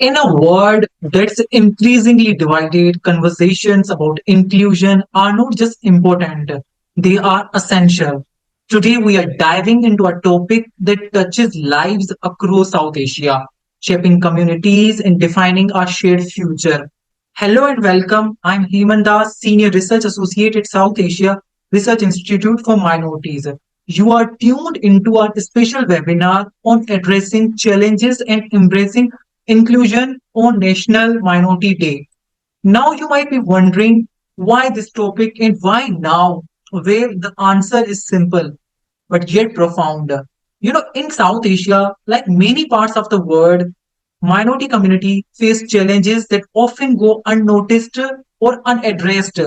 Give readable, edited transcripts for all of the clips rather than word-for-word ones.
In a world that's increasingly divided, conversations about inclusion are not just important, they are essential. Today, we are diving into a topic that touches lives across South Asia, shaping communities and defining our shared future. Hello and welcome. I'm Heman, Senior Research Associate at South Asia Research Institute for Minorities. You are tuned into our special webinar on addressing challenges and embracing inclusion on National Minority Day. Now you might be wondering why this topic and why now? Well, the answer is simple but yet profound. In South Asia, like many parts of the world, minority community face challenges that often go unnoticed or unaddressed.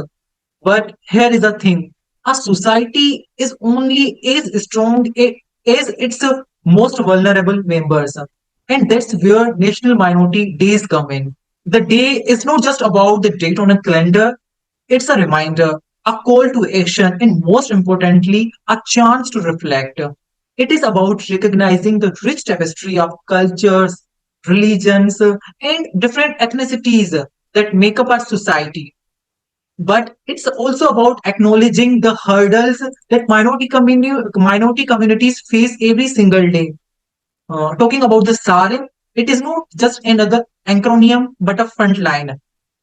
But here is the thing: a society is only as strong as its most vulnerable members. And that's where National Minority Days come in. The day is not just about the date on a calendar, it's a reminder, a call to action, and most importantly, a chance to reflect. It is about recognizing the rich tapestry of cultures, religions, and different ethnicities that make up our society, but it's also about acknowledging the hurdles that minority communities face every single day. Talking about the SARIM, it is not just another acronym but a front line,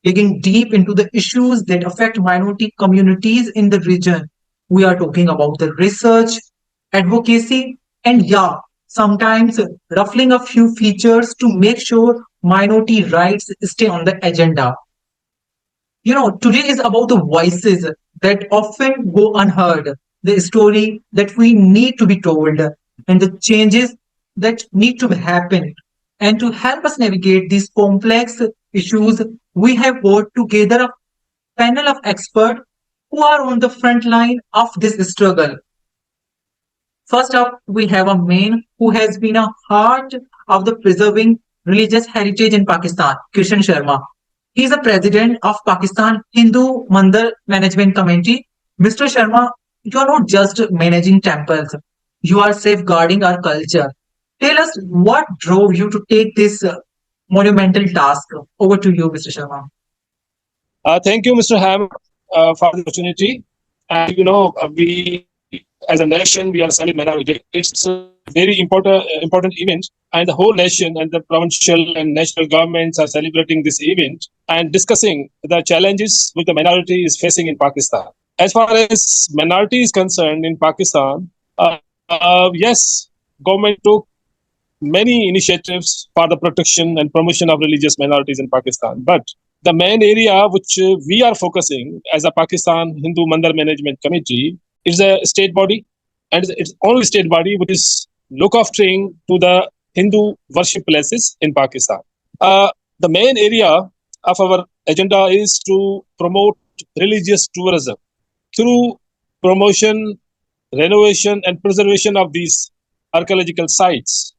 digging deep into the issues that affect minority communities in the region. We are talking about the research, advocacy, and yeah, sometimes ruffling a few features to make sure minority rights stay on the agenda. Today is about the voices that often go unheard, the story that we need to be told, and the changes that need to happen. And to help us navigate these complex issues, we have brought together a panel of experts who are on the front line of this struggle. First up, we have a man who has been a heart of the preserving religious heritage in Pakistan, Krishan Sharma. He is the president of Pakistan Hindu Mandir Management Committee. Mr. Sharma, you are not just managing temples, you are safeguarding our culture. Tell us what drove you to take this monumental task. Over to you, Mr. Sharma. Thank you, Mr. Ham, for the opportunity. And we as a nation, we are celebrating Minority Day. It's a very important event, and the whole nation and the provincial and national governments are celebrating this event and discussing the challenges which the minority is facing in Pakistan. As far as minority is concerned in Pakistan, yes, government took many initiatives for the protection and promotion of religious minorities in Pakistan. But the main area which we are focusing as a Pakistan Hindu Mandir Management Committee is a state body, and it's only state body which is look aftering to the Hindu worship places in Pakistan. The main area of our agenda is to promote religious tourism through promotion, renovation, and preservation of these archaeological sites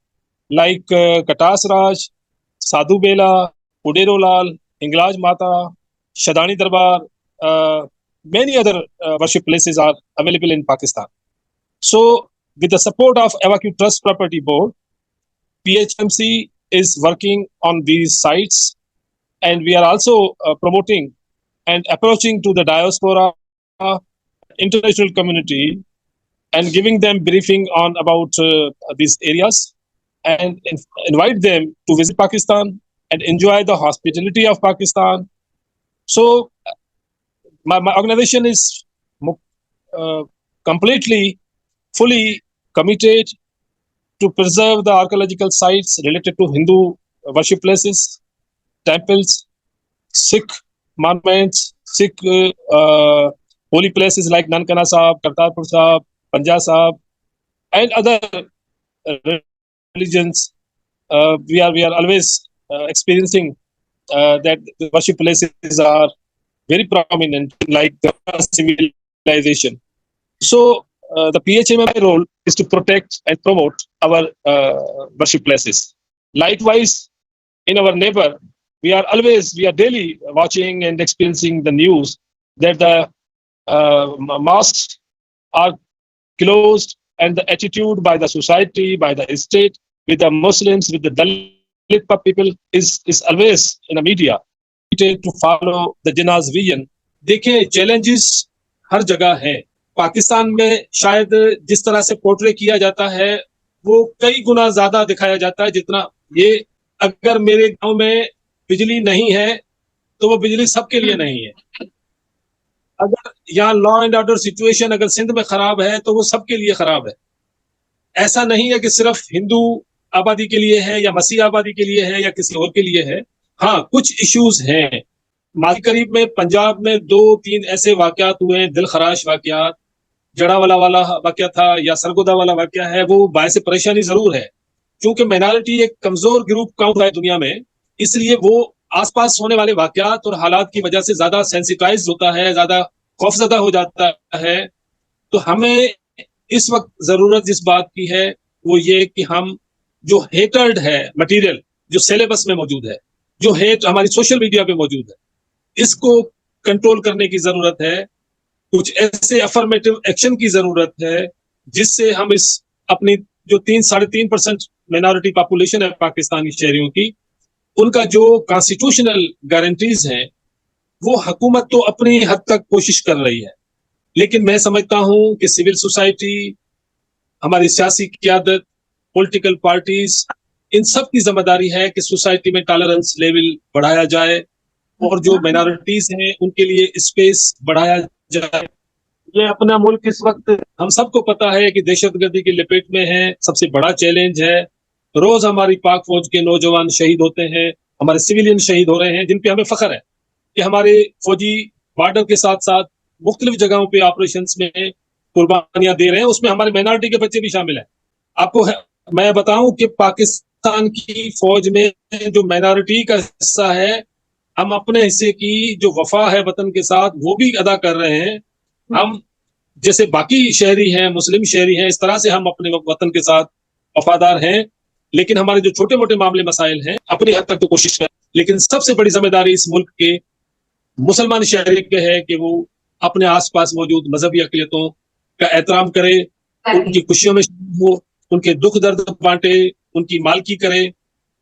like Katas Raj, Sadhu Bela, Udero Lal, Inglaj Mata, Shadani Darbar, many other worship places are available in Pakistan. So, with the support of Evacu Trust Property Board, PHMC is working on these sites, and we are also promoting and approaching to the diaspora, international community, and giving them briefing on about these areas, and invite them to visit Pakistan and enjoy the hospitality of Pakistan. So my organization is completely, fully committed to preserve the archaeological sites related to Hindu worship places, temples, Sikh monuments, Sikh holy places like Nankana Sahib, Kartarpur Sahib, Panja Sahib, and other religions. We are always experiencing that the worship places are very prominent, like the civilization. So the PHMMI role is to protect and promote our worship places. Likewise, in our neighbor, we are daily watching and experiencing the news that the mosques are closed, and the attitude by the society, by the state, with the Muslims, with the Dalit people is always in the media to follow the Jinnah's vision. دیکھیں challenges ہر جگہ ہیں. پاکستان میں شاید جس طرح سے portray کیا جاتا ہے وہ کئی گنا زیادہ دکھایا جاتا ہے جتنا یہ. اگر میرے گاؤں میں بجلی نہیں ہے تو وہ بجلی سب کے لیے نہیں ہے. اگر یہاں لا اینڈ آرڈر سچویشن اگر سندھ میں خراب ہے تو وہ سب کے لیے خراب ہے. ایسا نہیں ہے کہ صرف ہندو آبادی کے لیے ہے یا مسیح آبادی کے لیے ہے یا کسی اور کے لیے ہے. ہاں کچھ ایشوز ہیں. ماضی قریب میں پنجاب میں 2-3 ایسے واقعات ہوئے, دل خراش واقعات. جڑا والا واقعہ تھا یا سرگودا والا واقعہ ہے, وہ باعث پریشانی ضرور ہے کیونکہ مائنارٹی ایک کمزور گروپ کاؤنٹ ہے دنیا میں. اس لیے وہ آس پاس ہونے والے واقعات اور حالات کی وجہ سے زیادہ سینسیٹائز ہوتا ہے, زیادہ خوفزدہ ہو جاتا ہے. تو ہمیں اس وقت ضرورت جس بات کی ہے وہ یہ کہ ہم جو ہیٹرڈ ہے مٹیریل جو سیلیبس میں موجود ہے, جو ہیٹ ہماری سوشل میڈیا پہ موجود ہے, اس کو کنٹرول کرنے کی ضرورت ہے. کچھ ایسے افرمیٹو ایکشن کی ضرورت ہے جس سے ہم اس اپنی جو 3-3.5% مائنورٹی پاپولیشن ہے پاکستانی شہریوں کی, ان کا جو کانسٹیٹیوشنل گارنٹیز ہیں وہ حکومت تو اپنی حد تک کوشش کر رہی ہے. لیکن میں سمجھتا ہوں کہ سول سوسائٹی, ہماری سیاسی قیادت, پولیٹیکل پارٹیز, ان سب کی ذمہ داری ہے کہ سوسائٹی میں ٹالرنس لیول بڑھایا جائے اور جو مائنورٹیز ہیں ان کے لیے اسپیس بڑھایا جائے. یہ اپنا ملک اس وقت ہم سب کو پتا ہے کہ دہشت گردی کی لپیٹ میں ہے, سب سے بڑا چیلنج ہے. روز ہماری پاک فوج کے نوجوان شہید ہوتے ہیں, ہمارے سویلین شہید ہو رہے ہیں, جن پہ ہمیں فخر ہے کہ ہمارے فوجی بارڈر کے ساتھ ساتھ مختلف جگہوں پہ آپریشنز میں قربانیاں دے رہے ہیں. اس میں ہمارے مائنورٹی کے بچے بھی شامل ہیں. آپ کو میں بتاؤں کہ پاکستان کی فوج میں جو مائنورٹی کا حصہ ہے, ہم اپنے حصے کی جو وفا ہے وطن کے ساتھ وہ بھی ادا کر رہے ہیں. ہم جیسے باقی شہری ہیں, مسلم شہری ہیں, اس طرح سے ہم اپنے وطن کے ساتھ وفادار ہیں. لیکن ہمارے جو چھوٹے موٹے معاملے مسائل ہیں اپنی حد تک تو کوشش کریں. لیکن سب سے بڑی ذمہ داری اس ملک کے مسلمان شہری کے ہے کہ وہ اپنے آس پاس موجود مذہبی اقلیتوں کا احترام کرے, ان کی خوشیوں میں شامل ہو, ان کے دکھ درد بانٹے, ان کی مالکی کرے.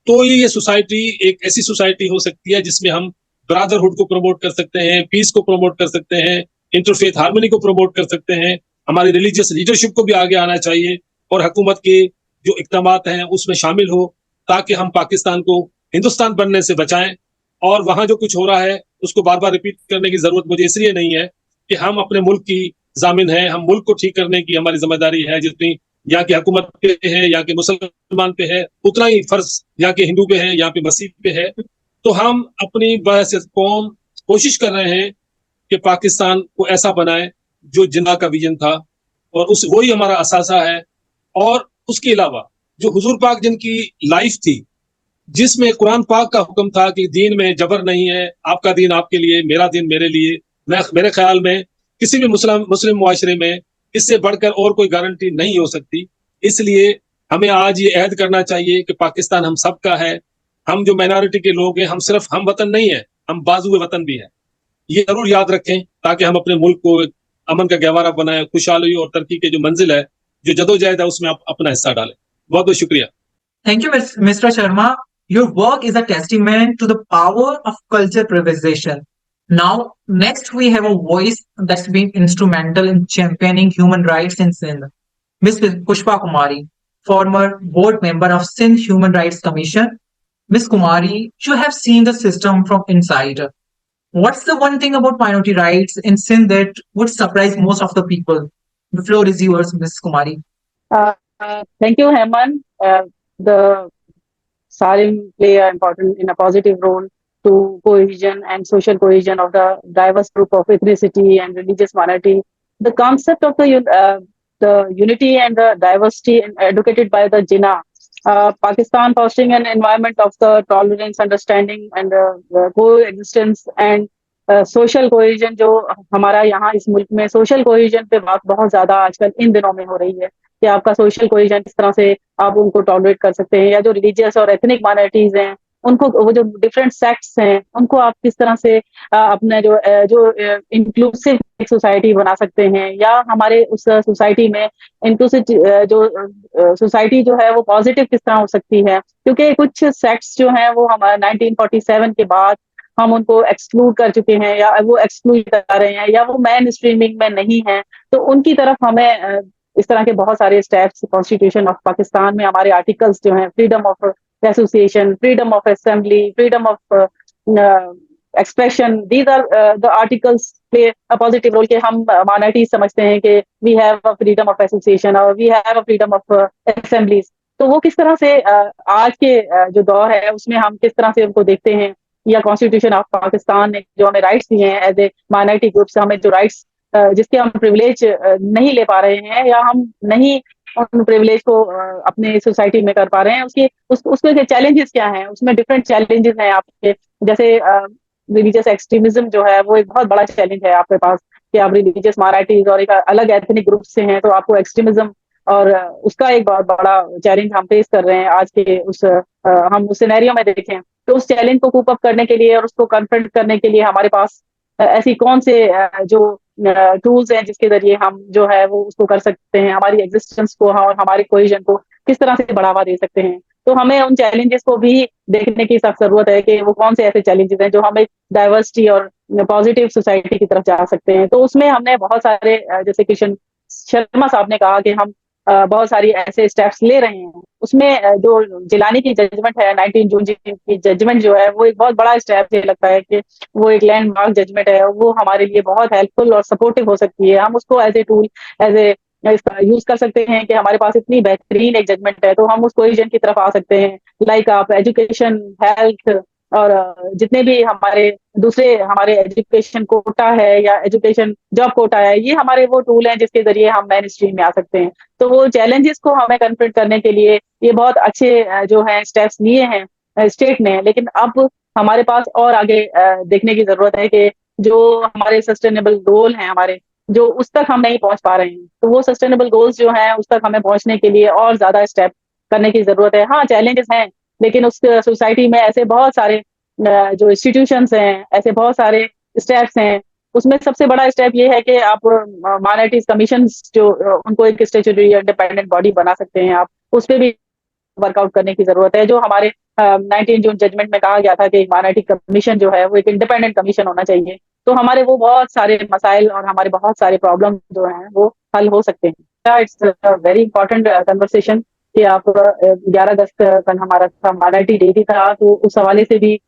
تو یہ سوسائٹی ایک ایسی سوسائٹی ہو سکتی ہے جس میں ہم برادرہڈ کو پروموٹ کر سکتے ہیں, پیس کو پروموٹ کر سکتے ہیں, انٹرفیتھ ہارمونی کو پروموٹ کر سکتے ہیں. ہماری ریلیجیس لیڈرشپ کو بھی آگے آنا چاہیے اور حکومت کے جو اقدامات ہیں اس میں شامل ہو تاکہ ہم پاکستان کو ہندوستان بننے سے بچائیں. اور وہاں جو کچھ ہو رہا ہے اس کو بار بار ریپیٹ کرنے کی ضرورت مجھے اس لیے نہیں ہے کہ ہم اپنے ملک کی ضامن ہیں. ہم ملک کو ٹھیک کرنے کی ہماری ذمہ داری ہے, جتنی یہاں کی حکومت پہ ہے, یہاں کے مسلمان پہ ہے, اتنا ہی فرض یہاں کے ہندو پہ ہے, یہاں پہ مسیح پہ ہے. تو ہم اپنی بحیثیت قوم کوشش کر رہے ہیں کہ پاکستان کو ایسا بنائے جو جناح کا ویژن تھا, اور وہی ہمارا اثاثہ ہے. اور اس کے علاوہ جو حضور پاک جن کی لائف تھی, جس میں قرآن پاک کا حکم تھا کہ دین میں جبر نہیں ہے, آپ کا دین آپ کے لیے, میرا دین میرے لیے. میرے خیال میں کسی بھی مسلم معاشرے میں اس سے بڑھ کر اور کوئی گارنٹی نہیں ہو سکتی. اس لیے ہمیں آج یہ عہد کرنا چاہیے کہ پاکستان ہم سب کا ہے. ہم جو مائنورٹی کے لوگ ہیں, ہم صرف ہم وطن نہیں ہیں, ہم بازو وطن بھی ہیں. یہ ضرور یاد رکھیں تاکہ ہم اپنے ملک کو امن کا گہوارہ بنائیں, خوشحالی اور ترقی کے جو منزل ہے, جو جدوجہد ہے, اس میں آپ اپنا حصہ ڈالیں. بہت بہت شکریہ. Thank you, Mr. Sharma. Your work is a testament to the power of culture preservation. Now, next we have a voice that's been instrumental in championing human rights in Sindh. Ms. Pushpa Kumari, former board member of Sindh Human Rights Commission. Ms. Kumari, you have seen the system from inside. What's the one thing about minority rights in Sindh that would surprise most of the people? The floor is yours, Ms. Kumari. Thank you, Heman. The SARIM play an important in a positive role to cohesion and social cohesion of the diverse group of ethnicity and religious minority. The concept of the unity and the diversity advocated by the Jinnah, Pakistan fostering an environment of the tolerance, understanding and coexistence and social cohesion جو ہمارا یہاں اس ملک میں social cohesion پہ بات بہت زیادہ آج کل ان دنوں میں ہو رہی ہے کہ آپ کا سوشل کوہیژن کس طرح سے آپ ان کو ٹالریٹ کر سکتے ہیں, یا جو ریلیجیس اور ایتھنک مائنورٹیز ہیں उनको वो जो डिफरेंट सेक्ट्स हैं उनको आप किस तरह से अपना जो इंक्लूसिव सोसाइटी बना सकते हैं, या हमारे उस सोसाइटी में इंक्लूसिव जो सोसाइटी जो है वो पॉजिटिव किस तरह हो सकती है, क्योंकि कुछ सेक्ट्स जो हैं वो हमारे 1947 के बाद हम उनको एक्सक्लूड कर चुके हैं, या वो एक्सक्लूड कर रहे हैं, या वो मेन स्ट्रीमिंग में नहीं है। तो उनकी तरफ हमें इस तरह के बहुत सारे स्टेप्स कॉन्स्टिट्यूशन ऑफ पाकिस्तान में हमारे आर्टिकल्स जो हैं, freedom of association, freedom of assembly, freedom of expression, these are the articles play a positive role, कि हम माइनॉरिटीज समझते हैं कि we have a freedom of association और we have a freedom of assemblies। तो वो किस तरह से आज के जो दौर है उसमें हम किस तरह से उनको देखते हैं, या कॉन्स्टिट्यूशन ऑफ पाकिस्तान ने जो हमें राइट्स दिए हैं एज ए माइनॉरिटी ग्रुप से, हमें जो राइट्स जिसके हम प्रिविलेज नहीं ले पा रहे हैं, या हम नहीं उन प्रिविलेज को अपने सोसाइटी में कर पा रहे हैं, उसके चैलेंजेस क्या हैं, उसमें डिफरेंट चैलेंजेस हैं आपके। जैसे रिलीजियस एक्सट्रीमिज्म जो है वो एक बहुत बड़ा चैलेंज है आपके पास, कि आप रिलीजियस माइनॉरिटीज और एक अलग एथनिक ग्रुप से हैं, तो आपको एक्सट्रीमिज्म और उसका एक बहुत बड़ा चैलेंज हम फेस कर रहे हैं आज के हम उस सिनेरियो में देखें। तो उस चैलेंज को कूप अप करने के लिए और उसको कन्फ्रंट करने के लिए हमारे पास ऐसी कौन से जो टूल्स हैं जिसके जरिए हम जो है वो उसको कर सकते हैं, हमारी एग्जिस्टेंस को और हमारे कोहेजन को किस तरह से बढ़ावा दे सकते हैं। तो हमें उन चैलेंजेस को भी देखने की सख्त जरूरत है कि वो कौन से ऐसे चैलेंजेस हैं जो हमें डाइवर्सिटी और पॉजिटिव सोसाइटी की तरफ जा सकते हैं। तो उसमें हमने बहुत सारे जैसे किशन शर्मा साहब ने कहा कि हम बहुत सारी ऐसे स्टेप्स ले रहे हैं। उसमें जो जिलानी की जजमेंट है 19 जून की जजमेंट जो है वो एक बहुत बड़ा स्टेप मुझे लगता है कि वो एक लैंडमार्क जजमेंट है, वो हमारे लिए बहुत हेल्पफुल और सपोर्टिव हो सकती है। हम उसको as a tool as a use कर सकते हैं कि हमारे पास इतनी बेहतरीन एक जजमेंट है, तो हम उस कोहिजन की तरफ आ सकते हैं। लाइक आप एजुकेशन, हेल्थ और जितने भी हमारे दूसरे हमारे एजुकेशन कोटा है या एजुकेशन जॉब कोटा है, ये हमारे वो टूल हैं जिसके जरिए हम मेन स्ट्रीम में आ सकते हैं। तो वो चैलेंजेस को हमें कन्फ्रंट करने के लिए ये बहुत अच्छे जो है स्टेप्स लिए हैं स्टेट ने, लेकिन अब हमारे पास और आगे देखने की जरूरत है कि जो हमारे सस्टेनेबल गोल हैं हमारे, जो उस तक हम नहीं पहुंच पा रहे हैं, तो वो सस्टेनेबल गोल्स जो हैं उस तक हमें पहुंचने के लिए और ज्यादा स्टेप करने की जरूरत है। हाँ, चैलेंजेस हैं, लेकिन उस सोसाइटी में ऐसे बहुत सारे जो इंस्टीट्यूशंस हैं, ऐसे बहुत सारे स्टेप्स हैं। उसमें सबसे बड़ा स्टेप ये है कि आप माइनॉरिटीज कमीशन जो उनको एक स्टेचुटरी इंडिपेंडेंट बॉडी बना सकते हैं, आप उस पर भी वर्कआउट करने की जरूरत है। जो हमारे 19 जून जजमेंट में कहा गया था कि माइनॉरिटी कमीशन जो है वो एक इंडिपेंडेंट कमीशन होना चाहिए, तो हमारे वो बहुत सारे मसाइल और हमारे बहुत सारे प्रॉब्लम जो हैं वो हल हो सकते हैं। इट्स वेरी इंपॉर्टेंट कन्वर्सेशन कि आप 11 अगस्त कल हमारा माइनॉरिटी डे भी था, तो उस हवाले से भी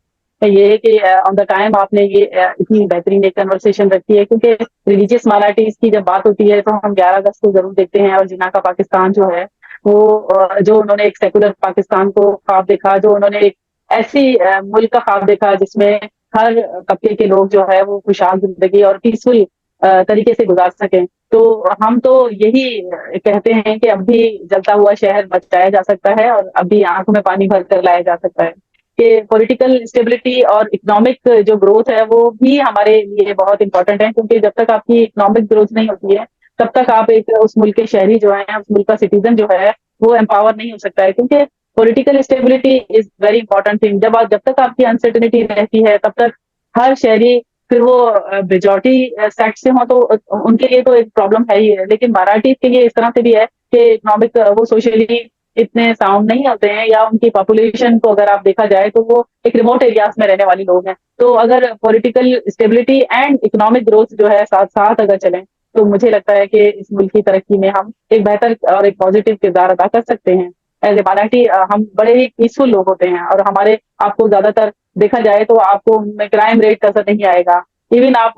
ये है कि ऑन द टाइम आपने ये इतनी बेहतरीन एक कन्वर्सेशन रखी है, क्योंकि रिलीजियस माइनॉरिटीज की जब बात होती है तो हम 11 अगस्त को जरूर देखते हैं, और जिन्ना का पाकिस्तान जो है वो जो उन्होंने एक सेकुलर पाकिस्तान को ख्वाब देखा, जो उन्होंने एक ऐसी मुल्क का ख्वाब देखा जिसमें हर तबके के लोग जो है वो खुशहाल जिंदगी और पीसफुल तरीके से गुजार सकें। तो हम तो यही कहते हैं कि अब भी जलता हुआ शहर बचाया जा सकता है, और अभी आंखों में पानी भर कर लाया जा सकता है कि पॉलिटिकल स्टेबिलिटी और इकोनॉमिक जो ग्रोथ है वो भी हमारे लिए बहुत इंपॉर्टेंट है, क्योंकि जब तक आपकी इकोनॉमिक ग्रोथ नहीं होती है तब तक आप एक उस मुल्क के शहरी जो है, उस मुल्क का सिटीजन जो है वो एम्पावर नहीं हो सकता है, क्योंकि political stability is very important thing. जब तक आपकी अनसर्टेनिटी रहती है तब तक हर शहरी, फिर वो मेजॉरिटी सेक्ट से हो तो उनके लिए तो एक प्रॉब्लम है ही है, लेकिन मराठी के लिए इस तरह से भी है कि इकोनॉमिक वो सोशली इतने साउंड नहीं होते हैं, या उनकी पॉपुलेशन को अगर आप देखा जाए तो वो एक रिमोट एरियाज में रहने वाले लोग हैं। तो अगर political stability and economic growth जो है साथ साथ अगर चलें, तो मुझे लगता है कि इस मुल्क की तरक्की में हम एक बेहतर और एक पॉजिटिव किरदार अदा कर सकते हैं। एज ए माइनॉरिटी हम बड़े ही पीसफुल लोग होते हैं, और हमारे आपको ज्यादातर देखा जाए तो आपको उनमें क्राइम रेट नजर नहीं आएगा। इवन आप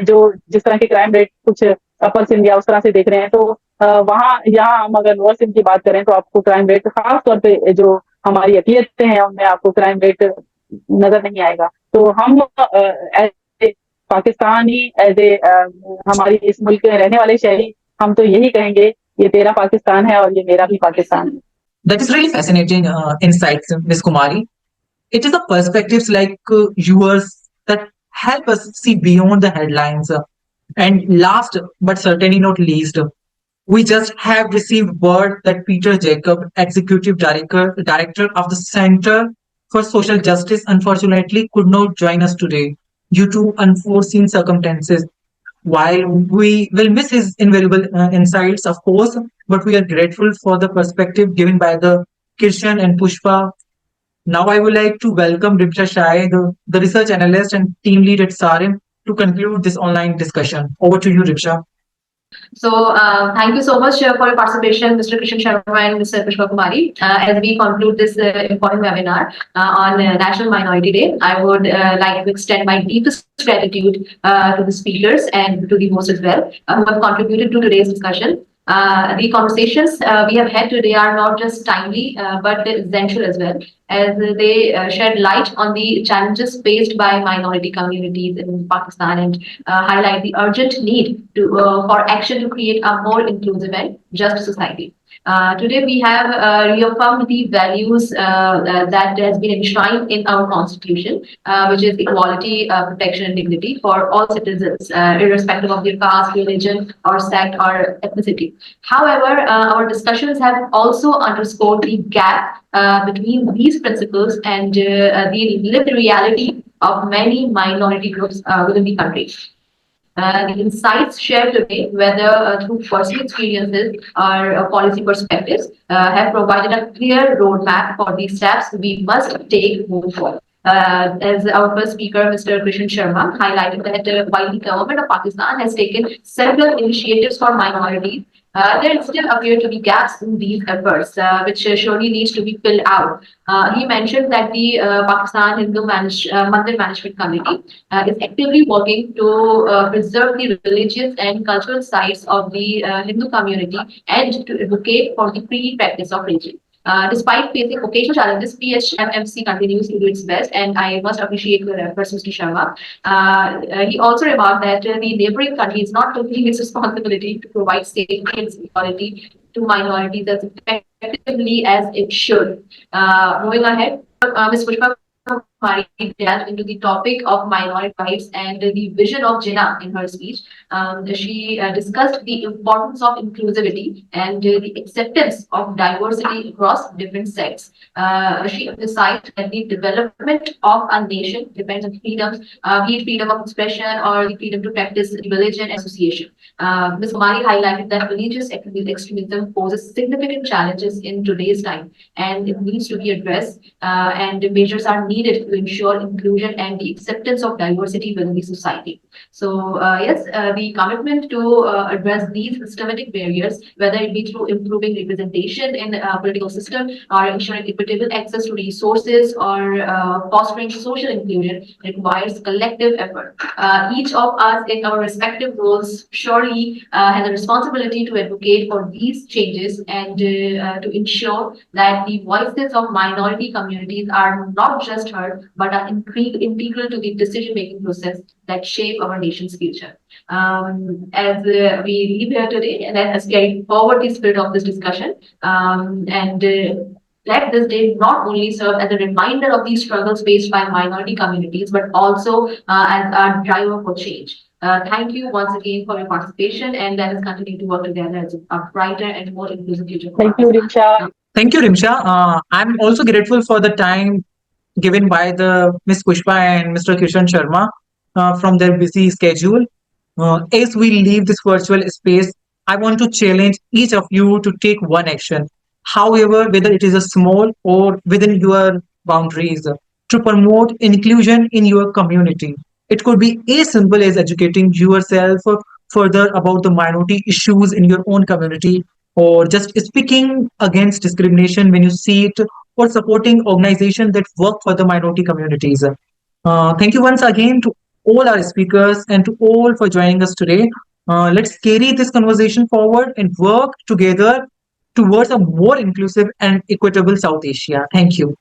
जो जिस तरह के क्राइम रेट कुछ अपर सिंध या उस तरह से देख रहे हैं, तो वहाँ यहाँ हम अगर लोअर सिंध की बात करें तो आपको क्राइम रेट खास तौर पे जो हमारी अकलियतें हैं उनमें आपको क्राइम रेट नजर नहीं आएगा। तो हम as a Pakistani, as a हमारी इस मुल्क में रहने वाले शहरी, हम तो यही कहेंगे ये तेरा पाकिस्तान है और ये मेरा भी पाकिस्तान है। That is really fascinating insights, Ms. Kumari. It is the perspectives like yours that help us see beyond the headlines. And last but certainly not least, we just have received word that Peter Jacob, Executive Director of the Center for social justice unfortunately could not join us today due to unforeseen circumstances. While we will miss his invaluable insights, of course, but we are grateful for the perspective given by the Kirshan and Pushpa. Now I would like to welcome Rimsha Shahid, the research analyst and team lead at SARIM, to conclude this online discussion. Over to you, Rimsha. So thank you so much for your participation, Mr. Krishan Sharma and Mr. Pushpa Kumari. As we conclude this important webinar on National Minority Day, I would like to extend my deepest gratitude to the speakers and to the host as well, who have contributed to today's discussion. The conversations we have had today are not just timely, but essential as well, as they shed light on the challenges faced by minority communities in Pakistan and highlight the urgent need for action to create a more inclusive and just society. Today we have reaffirmed the values that has been enshrined in our constitution, which is equality, protection, and dignity for all citizens, irrespective of their caste, religion, or sect or ethnicity. However, our discussions have also underscored the gap between these principles and the lived reality of many minority groups within the country. The insights shared today, whether through personal experiences or policy perspectives, have provided a clear roadmap for the steps we must take moving forward. As our first speaker, Mr. Krishan Sharma, highlighted that while the government of Pakistan has taken several initiatives for minorities, there still appear to be gaps in these efforts, which surely needs to be filled out. He mentioned that the Pakistan Mandir Management Committee is actively working to preserve the religious and cultural sites of the Hindu community and to advocate for the free practice of religion. Despite facing occasional challenges, PHMMC continues to do its best, and I must appreciate your efforts, Mr. Sharma. He also remarked that the neighboring country is not fulfilling its responsibility to provide safety and security to minorities as effectively as it should. Moving ahead, Ms. Pushpa Kumari delved into the topic of minority rights and the vision of Jinnah in her speech. She discussed the importance of inclusivity and the acceptance of diversity across different sects. She emphasized that the development of a nation depends on freedoms, be it freedom of expression or the freedom to practice religion and association. Ms. Kumari highlighted that religious extremism poses significant challenges in today's time and it needs to be addressed, and measures are needed to ensure inclusion and the acceptance of diversity within the society. So, yes, the commitment to address these systematic barriers, whether it be through improving representation in the political system or ensuring equitable access to resources or fostering social inclusion, requires collective effort. Each of us in our respective roles surely has a responsibility to advocate for these changes and to ensure that the voices of minority communities are not just heard, but are integral to the decision-making process that shape our nation's future. As we leave here today, and let us carry forward the spirit of this discussion, and let this day not only serve as a reminder of these struggles faced by minority communities, but also as a driver for change. Thank you once again for your participation, and let us continue to work together as a brighter and more inclusive future for Thank you, Pakistan. Rimsha. Thank you, Rimsha. I'm also grateful for the time given by the Miss Pushpa and Mr. Kishan Sharma from their busy schedule. As we leave this virtual space, I want to challenge each of you to take one action, however, whether it is a small or within your boundaries, to promote inclusion in your community. It could be as simple as educating yourself further about the minority issues in your own community, or just speaking against discrimination when you see it, or supporting organizations that work for the minority communities. Thank you once again to all our speakers and to all for joining us today. Let's carry this conversation forward and work together towards a more inclusive and equitable South Asia. Thank you.